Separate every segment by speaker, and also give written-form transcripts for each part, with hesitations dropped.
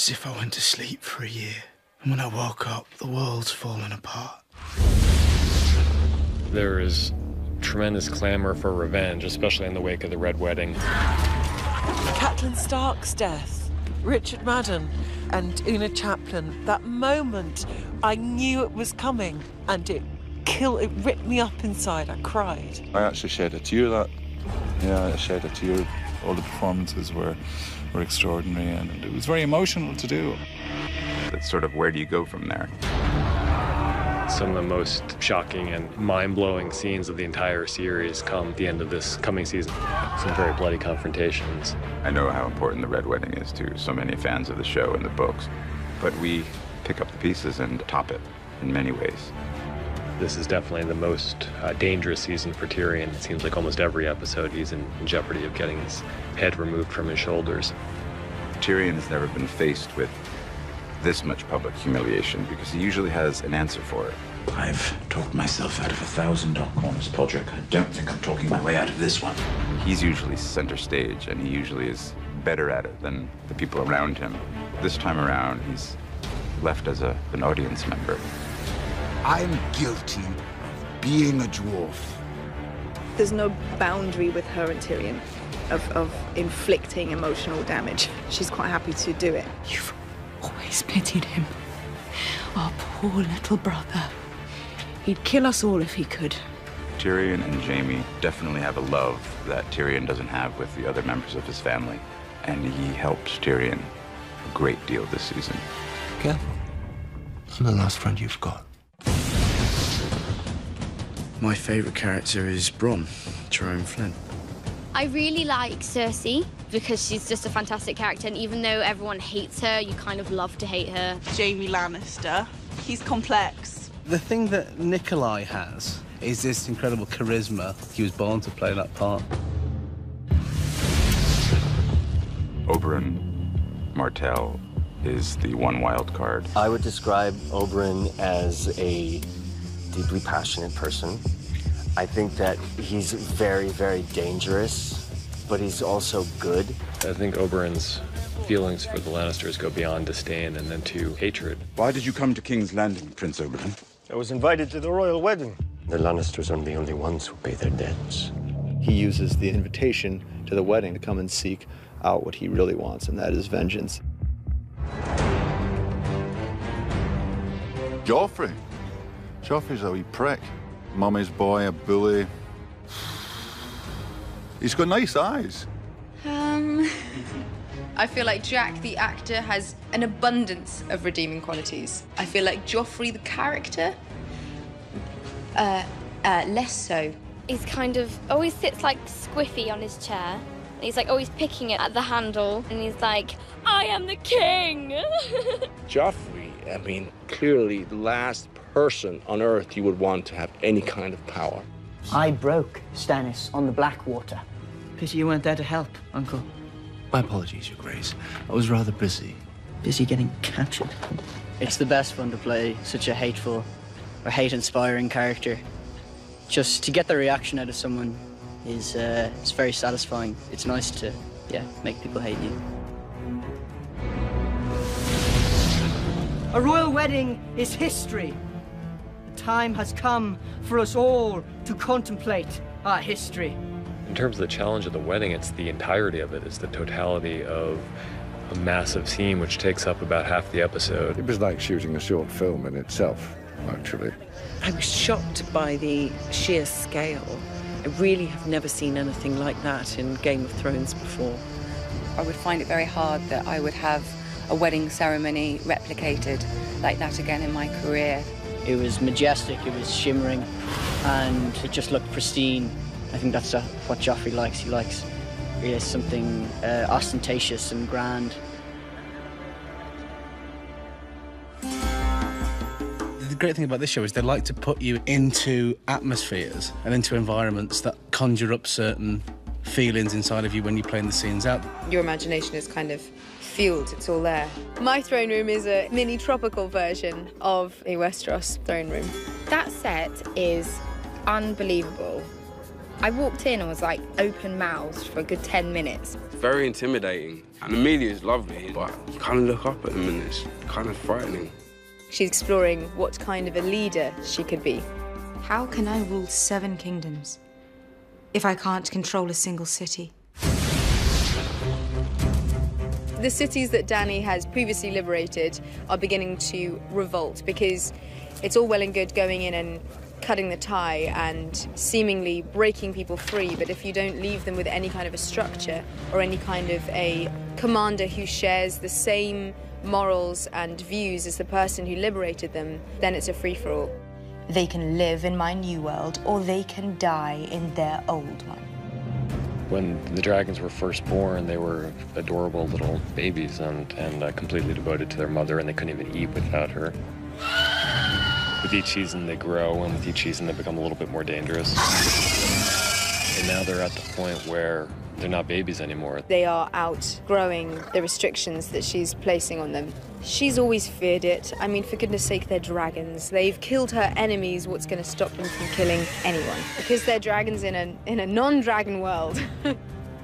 Speaker 1: It's as if I went to sleep for a year, and when I woke up, the world's fallen apart.
Speaker 2: There is tremendous clamor for revenge, especially in the wake of the Red Wedding.
Speaker 3: Catelyn Stark's death, Richard Madden and Una Chaplin, that moment, I knew it was coming, and it ripped me up inside. I cried.
Speaker 4: I actually shed a tear I shed a tear. All the performances were extraordinary, and it was very emotional to do.
Speaker 5: It's sort of, where do you go from there?
Speaker 2: Some of the most shocking and mind-blowing scenes of the entire series come at the end of this coming season. Some very bloody confrontations.
Speaker 5: I know how important the Red Wedding is to so many fans of the show and the books, but we pick up the pieces and top it in many ways.
Speaker 2: This is definitely the most dangerous season for Tyrion. It seems like almost every episode he's in jeopardy of getting his head removed from his shoulders.
Speaker 5: Tyrion has never been faced with this much public humiliation because he usually has an answer for it.
Speaker 1: I've talked myself out of 1,000 dark corners, Podrick. I don't think I'm talking my way out of this one.
Speaker 5: He's usually center stage, and he usually is better at it than the people around him. This time around, he's left as an audience member.
Speaker 1: I'm guilty of being a dwarf.
Speaker 6: There's no boundary with her and Tyrion of inflicting emotional damage. She's quite happy to do it.
Speaker 7: You've always pitied him. Our poor little brother. He'd kill us all if he could.
Speaker 5: Tyrion and Jaime definitely have a love that Tyrion doesn't have with the other members of his family, and he helped Tyrion a great deal this season.
Speaker 1: Careful. I'm the last friend you've got. My favourite character is Bronn, Jerome Flynn.
Speaker 8: I really like Cersei because she's just a fantastic character, and even though everyone hates her, you kind of love to hate her.
Speaker 9: Jaime Lannister. He's complex.
Speaker 10: The thing that Nikolai has is this incredible charisma. He was born to play that part.
Speaker 5: Oberyn Martell is the one wild card.
Speaker 11: I would describe Oberyn as a deeply passionate person. I think that he's very, very dangerous, but he's also good.
Speaker 2: I think Oberyn's feelings for the Lannisters go beyond disdain and then to hatred.
Speaker 1: Why did you come to King's Landing, Prince Oberyn?
Speaker 12: I was invited to the royal wedding.
Speaker 11: The Lannisters aren't the only ones who pay their debts.
Speaker 13: He uses the invitation to the wedding to come and seek out what he really wants, and that is vengeance.
Speaker 4: Joffrey. Joffrey's a wee prick. Mummy's boy, a bully. He's got nice eyes.
Speaker 14: I feel like Jack, the actor, has an abundance of redeeming qualities. I feel like Joffrey, the character, less so.
Speaker 8: He's kind of always sits like squiffy on his chair. And he's like always picking it at the handle, and he's like, I am the king!
Speaker 12: Joffrey, I mean, clearly the last person on Earth you would want to have any kind of power.
Speaker 15: I broke Stannis on the Blackwater.
Speaker 16: Pity you weren't there to help, Uncle.
Speaker 1: My apologies, Your Grace. I was rather busy.
Speaker 16: Busy getting captured. It's the best fun to play such a hateful or hate-inspiring character. Just to get the reaction out of someone is it's very satisfying. It's nice to, make people hate you.
Speaker 15: A royal wedding is history. The time has come for us all to contemplate our history.
Speaker 2: In terms of the challenge of the wedding, it's the entirety of it. It's the totality of a massive scene which takes up about half the episode.
Speaker 17: It was like shooting a short film in itself, actually.
Speaker 3: I was shocked by the sheer scale. I really have never seen anything like that in Game of Thrones before.
Speaker 14: I would find it very hard that I would have a wedding ceremony replicated like that again in my career.
Speaker 16: It was majestic, it was shimmering, and it just looked pristine. I think that's what Joffrey likes. He likes something ostentatious and grand.
Speaker 10: The great thing about this show is they like to put you into atmospheres and into environments that conjure up certain feelings inside of you when you're playing the scenes out.
Speaker 14: Your imagination is kind of fueled, it's all there.
Speaker 6: My throne room is a mini tropical version of a Westeros throne room.
Speaker 8: That set is unbelievable.
Speaker 6: I walked in and was like open-mouthed for a good 10 minutes.
Speaker 18: Very intimidating. And Amelia is lovely, but you kind of look up at them and it's kind of frightening.
Speaker 6: She's exploring what kind of a leader she could be.
Speaker 7: How can I rule 7 kingdoms if I can't control a single city?
Speaker 6: The cities that Dany has previously liberated are beginning to revolt because it's all well and good going in and cutting the tie and seemingly breaking people free, but if you don't leave them with any kind of a structure or any kind of a commander who shares the same morals and views as the person who liberated them, then it's a free-for-all.
Speaker 7: They can live in my new world or they can die in their old one.
Speaker 2: When the dragons were first born, they were adorable little babies and completely devoted to their mother, and they couldn't even eat without her. With each season, they grow, and with each season, they become a little bit more dangerous. And now they're at the point where they're not babies anymore.
Speaker 6: They are outgrowing the restrictions that she's placing on them. She's always feared it. I mean, for goodness sake, they're dragons. They've killed her enemies. What's going to stop them from killing anyone? Because they're dragons in a non-dragon world.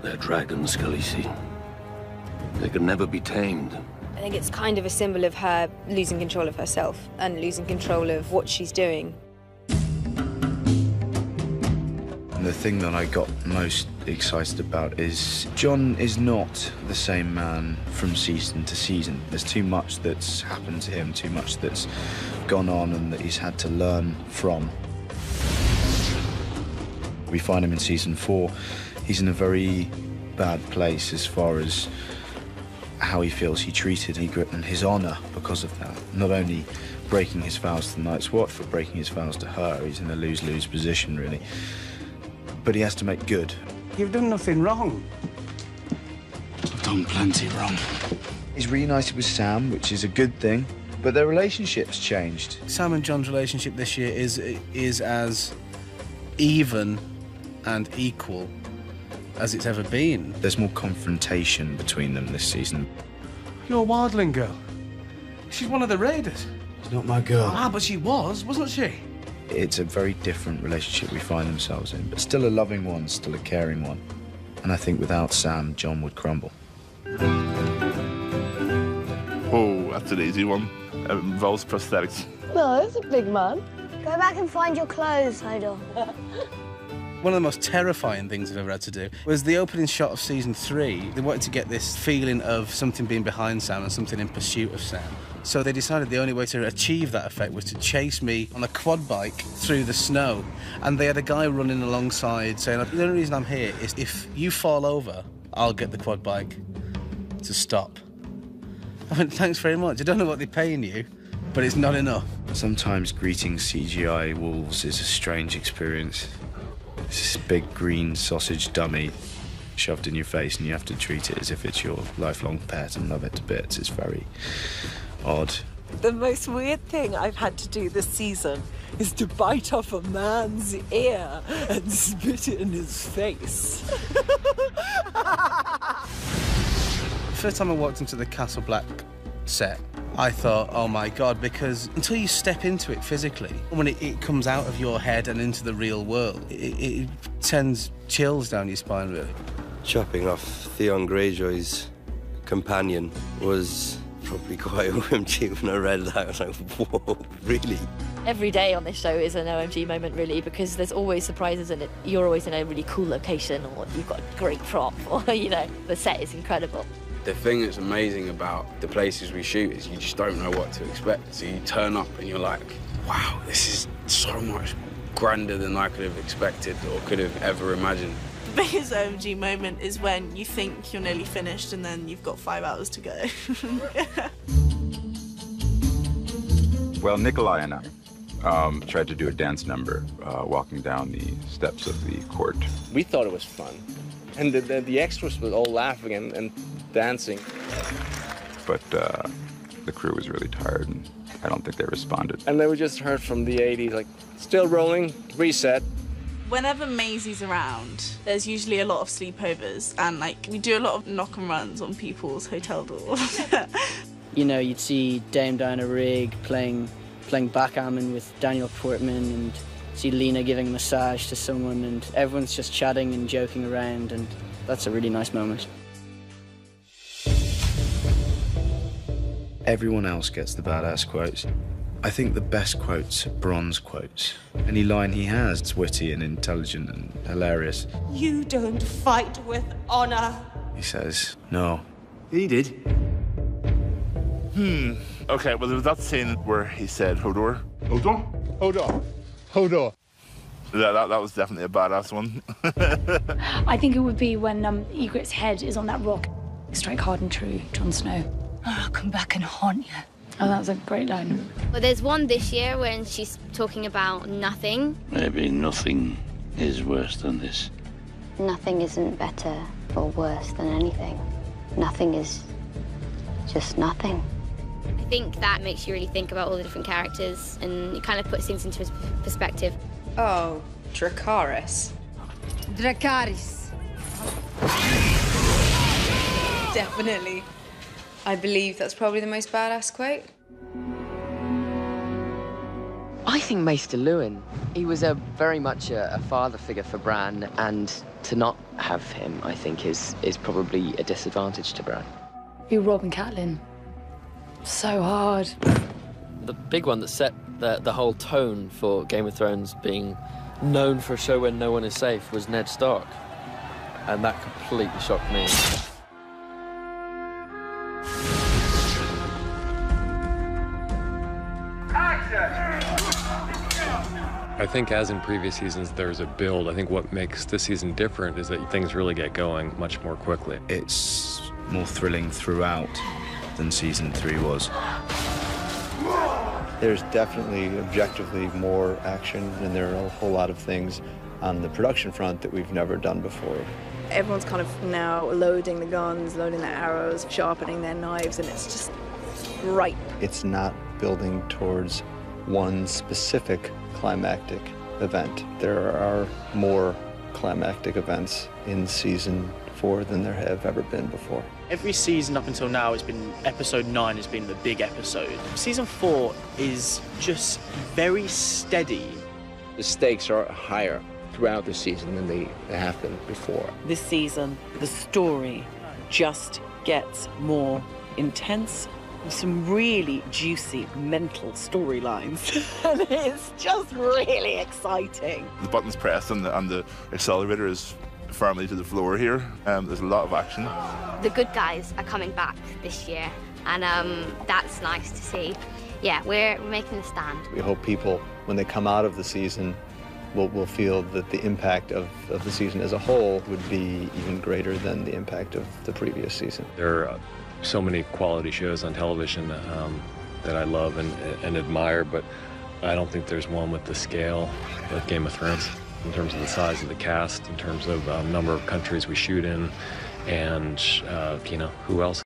Speaker 19: They're dragons, Khaleesi. They can never be tamed.
Speaker 6: I think it's kind of a symbol of her losing control of herself and losing control of what she's doing.
Speaker 20: The thing that I got most excited about is Jon is not the same man from season to season. There's too much that's happened to him, too much that's gone on and that he's had to learn from. We find him in season 4. He's in a very bad place as far as how he feels he treated Ygritte and his honour because of that. Not only breaking his vows to the Night's Watch, but breaking his vows to her. He's in a lose-lose position, really. But he has to make good.
Speaker 21: You've done nothing wrong.
Speaker 20: I've done plenty wrong. He's reunited with Sam, which is a good thing, but their relationship's changed.
Speaker 10: Sam and Jon's relationship this year is as even and equal as it's ever been.
Speaker 20: There's more confrontation between them this season.
Speaker 21: You're a wildling girl. She's one of the raiders.
Speaker 20: She's not my girl.
Speaker 21: Ah, but she was, wasn't she?
Speaker 20: It's a very different relationship we find themselves in, but still a loving one, still a caring one. And I think without Sam, Jon would crumble.
Speaker 4: Oh, that's an easy one. It involves prosthetics.
Speaker 22: No, it's a big man. Go back and find your clothes, Hodor.
Speaker 10: One of the most terrifying things I've ever had to do was the opening shot of season 3. They wanted to get this feeling of something being behind Sam and something in pursuit of Sam. So they decided the only way to achieve that effect was to chase me on a quad bike through the snow. And they had a guy running alongside saying, the only reason I'm here is if you fall over, I'll get the quad bike to stop. I went, thanks very much. I don't know what they're paying you, but it's not enough.
Speaker 20: Sometimes greeting CGI wolves is a strange experience. It's this big green sausage dummy shoved in your face and you have to treat it as if it's your lifelong pet and love it to bits. It's very odd.
Speaker 3: The most weird thing I've had to do this season is to bite off a man's ear and spit it in his face.
Speaker 10: First time I walked into the Castle Black set, I thought, oh my God, because until you step into it physically, when it comes out of your head and into the real world, it sends chills down your spine, really.
Speaker 23: Chopping off Theon Greyjoy's companion was probably quite OMG. When I read that, I was like, whoa, really?
Speaker 24: Every day on this show is an OMG moment, really, because there's always surprises in it. You're always in a really cool location, or you've got a great prop, or, you know, the set is incredible.
Speaker 18: The thing that's amazing about the places we shoot is you just don't know what to expect. So you turn up and you're like, wow, this is so much grander than I could have expected or could have ever imagined.
Speaker 9: The biggest OMG moment is when you think you're nearly finished and then you've got 5 hours to go.
Speaker 5: Well, Nikolai and I tried to do a dance number walking down the steps of the court.
Speaker 12: We thought it was fun. And the extras were all laughing and dancing.
Speaker 5: But the crew was really tired, and I don't think they responded.
Speaker 12: And then we just heard from the 80s, like, still rolling, reset.
Speaker 9: Whenever Maisie's around, there's usually a lot of sleepovers, and like we do a lot of knock and runs on people's hotel doors.
Speaker 16: You know, you'd see Dame Diana Rigg playing backgammon with Daniel Portman, and See Lena giving a massage to someone, and everyone's just chatting and joking around, and that's a really nice moment.
Speaker 20: Everyone else gets the badass quotes. I think the best quotes are Bron's quotes. Any line he has is witty and intelligent and hilarious.
Speaker 1: You don't fight with honor.
Speaker 20: He says, no. He did.
Speaker 11: Okay, well, there was that scene where he said, Hodor. Hodor? Hodor. Hodor. That was definitely a badass one.
Speaker 13: I think it would be when Ygritte's head is on that rock. Strike hard and true, Jon Snow.
Speaker 1: I'll come back and haunt you.
Speaker 13: Oh, that was a great line.
Speaker 8: Well, there's one this year when she's talking about nothing.
Speaker 19: Maybe nothing is worse than this.
Speaker 15: Nothing isn't better or worse than anything. Nothing is just nothing.
Speaker 8: I think that makes you really think about all the different characters and it kind of puts things into perspective.
Speaker 6: Oh, Dracarys.
Speaker 1: Dracarys.
Speaker 6: Definitely. I believe that's probably the most badass quote.
Speaker 25: I think Maester Luwin. He was very much a father figure for Bran, and to not have him, I think, is probably a disadvantage to Bran.
Speaker 13: Be Rob and Catelyn. So hard.
Speaker 26: The big one that set the whole tone for Game of Thrones being known for a show where no one is safe was Ned Stark. And that completely shocked me.
Speaker 2: I think as in previous seasons, there's a build. I think what makes this season different is that things really get going much more quickly.
Speaker 20: It's more thrilling throughout than season 3 was.
Speaker 27: There's definitely objectively more action, and there are a whole lot of things on the production front that we've never done before.
Speaker 6: Everyone's kind of now loading the guns, loading their arrows, sharpening their knives, and it's just right.
Speaker 27: It's not building towards one specific climactic event. There are more climactic events in season 4 than there have ever been before.
Speaker 28: Every season up until now, it's been episode 9 has been the big episode. Season 4 is just very steady.
Speaker 12: The stakes are higher throughout the season than they have been before.
Speaker 3: This season, the story just gets more intense. Some really juicy mental storylines, and it's just really exciting.
Speaker 11: The button's pressed and the accelerator is firmly to the floor here. There's a lot of action.
Speaker 8: The good guys are coming back this year, and that's nice to see. Yeah, we're making a stand.
Speaker 27: We hope people, when they come out of the season, will feel that the impact of the season as a whole would be even greater than the impact of the previous season.
Speaker 2: There are so many quality shows on television that I love and admire, but I don't think there's one with the scale of Game of Thrones in terms of the size of the cast, in terms of number of countries we shoot in, and you know, who else